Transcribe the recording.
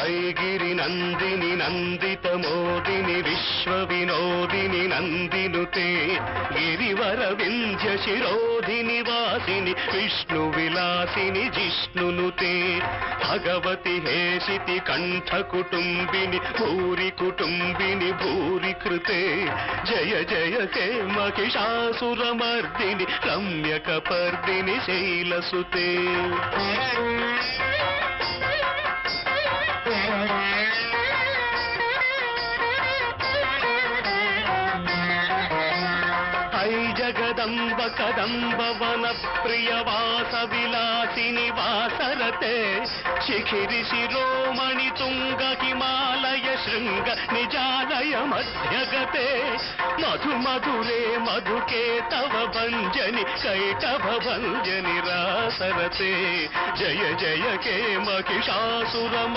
ऐगिरि नन्दिनि नन्दित मोदिनि विश्व विनोदिनि नन्दिनुते गिरिवर विन्ध्य शिरोधिनि वासिनि विष्णु विलासिनि जिष्णुनुते भगवति हेशिति कंठ कुटुंबिनि भूरि कुटुंबिनि भूरि कृते जय जय हे महिषासुरमर्दिनि रम्यकपर्दिनि शैलसुते जगदम्ब कदम्ब वन प्रिय वास विलासिनि वासरते शिखिरि शिरोमणि तुंग हिमालय शृंग निजालय मध्यगते मधु मधुरे मधुके तव भंजनि कैटभ भंजनि रासरते जय जय के महिषासुरमर्दिनि